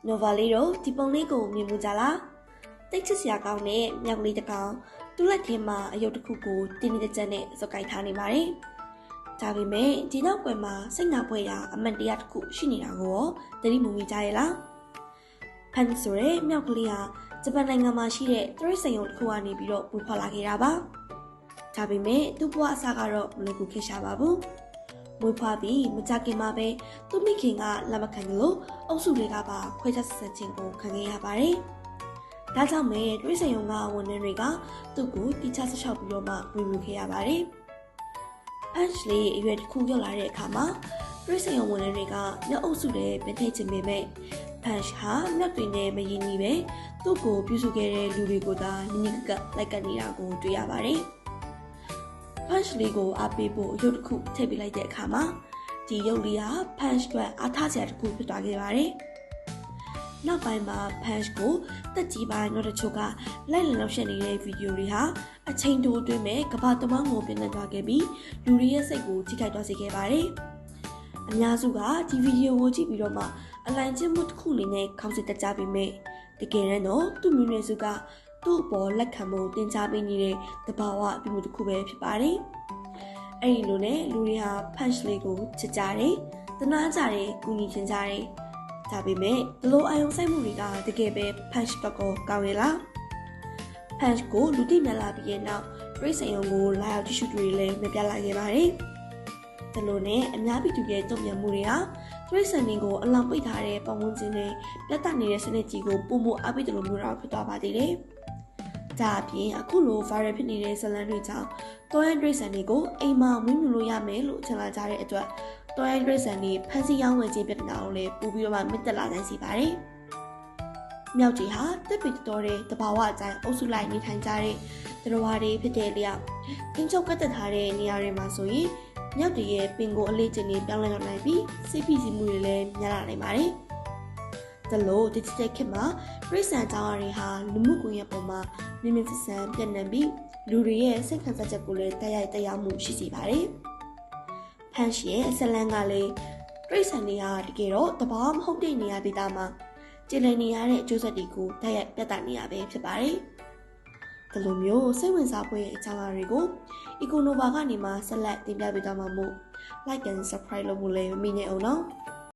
Novalero ဒီပုံလေးကိုမြင်မှုကြလားတိတ်ချစ်စရာကောင်းတဲ့မြောက်ကလေးတစ်ကောင်သူ့လက်ထဲမှာအယုတ်တစ်ခုကိုတင်းနေတဲ့ချက်နဲ့စုပ်ကိုင်ထားနေပါတယ်ဒါပေမဲ့ဒီနောက်ကွယ်မှာစိတ်နာပွဲရာအမှန်တရားတစ်ခုရှိနေတာကိုသတိမူမိကြရဲ့လားဖန်ဆိုရဲမြောက်ကလေးဟာဂျပန်နိုင်ငံမှာရှိတဲ့တရိတ်ဆိုင်ရုံတစ်ခုကနေပြီးတော့ပူဖော်လာခဲ့တာပါဒါပေမဲ့သူ့ဘဝအစကတော့မလွယ်ကူခဲ့ရှာပါဘူးမွေးဖွားပြီးမကြခင်မှာပဲသူ့မိခင်ကလက်မခံလို့အုပ်စုတွေကပါခွဲခြားဆက်ဆံခြင်းကိုခံခဲ့ရပါတယ်ဒါကြောင့်မဲ့တွေးဆိုင်ရုံကဝန်ထမ်းတွေကသူ့ကိုတိကျဆက်လျှောက်ပြီးတော့မှဝင်ယူခဲ့ရပါတယ်။Punch လေးအရွယ်တစ်ခုရောက်လာတဲ့အခါမှာတွေးဆိုင်ရုံဝန်ထမ်းတွေကမြောက်အုပ်စုတွေပြင်ထိတ်ခြင်းပေမဲ့ Punch ဟာမြောက်တွေနဲ့မရင်းနှီးပဲသူ့ကိုပြုစုခဲ့တဲ့လူတွေကိုသာနည်းနည်းကလိုက်ကပ်နေတာကိုတွေ့ရပါတယ်။ Punch လေးကိုအားပေးဖို့ရုပ်တစ်ခုထည့်ပေးလိုက်တဲ့အခါမှာဒီရုပ်လေးဟာ Punch အတွက်အားထားစရာတစ်ခုဖြစ်သွားခဲ့ပါတယ်။နောက်ပိုင်းမှာ Punch ကိုတက်ကြီးပိုင်းတော့တချို့ကလိုက်လံလောက်ရှက်နေတဲ့ဗီဒီယိုတွေဟာအချိန်တိုအတွင်းမဲ့ကမ္ဘာတဝန်းကိုပြန့်နှံ့သွားခဲ့ပြီးလူတွေရဲ့စိတ်ကိုထိခိုက်သွားစေခဲ့ပါတယ်။အများစုကဒီဗီဒီယိုကိုကြည့်ပြီးတော့မှအလိုင်းကျမှုတစ်ခုအနေနဲ့ခေါင်းစဉ်တက်ကြပေမဲ့တကယ်တော့သူ့မျိုးနွယ်စုကသူ့အပေါ်လက်ခံမှုတင် जा ပေးနေတဲ့တဘာဝအပြုမှုတစ်ခုပဲဖြစ်ပါတယ်။အဲ့ဒီလိုနဲ့လူတွေဟာ Punch လေးကိုချစ်ကြတယ်၊သနာကြတယ်၊ကူညီချင်ကြတယ်။ဒါပေမဲ့ဒီလိုအာယုံစိုက်မှုတွေကတကယ်ပဲ Punch တော့ကောင်းရလား Punch ကိုလူသိများလာပြီးရဲ့နောက်ရိတ်ဆိုင်ရုံကိုလာရောက်ကြည့်ရှုတွေလည်းမပြလာခဲ့ပါတယ်။ဒီလိုနဲ့အများပြည်သူရဲ့တုံ့ပြန်မှုတွေဟာရိတ်ဆိုင်တွေကိုအလောင်းပိတ်ထားတဲ့ပတ်ဝန်းကျင်နဲ့လက်တနေတဲ့စနစ်ကြီးကိုပုံမှုအပိတ်တယ်လို့မျိုးတော့ဖြစ်သွားပါသေးတယ်။ဒါအပြင်အခုလို viral ဖြစ်နေတဲ့ဇလန်တွေကြောင့်တော်ရန်ရိတ်ဆိုင်တွေကိုအိမ်မှာဝင်းမြူလို့ရမယ်လို့ထင်လာကြတဲ့အတွက်တော်ရန်ရိတ်ဆိုင်တွေဖန်စီရောင်းဝယ်ခြင်းပြဿနာကိုလည်းပို့ပြီးတော့မှမြင့်တက်လာနိုင်စေပါတယ်။မြောက်ကြီးဟာတက်ပီတော်တဲ့တဘာဝအတိုင်းအုပ်စုလိုက်နေထိုင်ကြတဲ့တရားတွေဖြစ်တဲ့လျောက်အင်းချုပ်ကတ်တက်ထားတဲ့နေရာတွေမှာဆိုရင်မြောက်တရဲ့ပင်ကိုအလေးကျင်နေပြောင်းလဲလာနိုင်ပြီးစိတ်ဖိစီးမှုတွေလည်းများလာနိုင်ပါတယ်။ဒါလို့ digital ခေတ်မှာရိတ်ဆန်ကြောင်းတွေဟာလူမှုကွန်ရက်ပေါ်မှာမြင့်မြင့်ဆန်ပြန့်နှံ့ပြီးလူတွေရဲ့စိတ်ခံစားချက်ကိုလည်းတိုက်ရိုက်တရားမှုရှိစေပါတယ်။ Punch ရဲ့ဇလန်ကလည်းရိတ်ဆန်တွေဟာတကယ်တော့တဘာမဟုတ်တဲ့နေရာဒေသမှာကျလည်နေရတဲ့အကျိုးဆက်တွေကိုတိုက်ရိုက်ပြသနေရပဲဖြစ်ပါတယ်။ဒီလိုမျိုးစိတ်ဝင်စားဖွယ်အကြောင်းအရာတွေကို Econova ကနေမှဆက်လက်တင်ပြပေးသွားမှာမို့ like and subscribe လုပ်ဖို့လည်းမမေ့နဲ့အောင်နော်။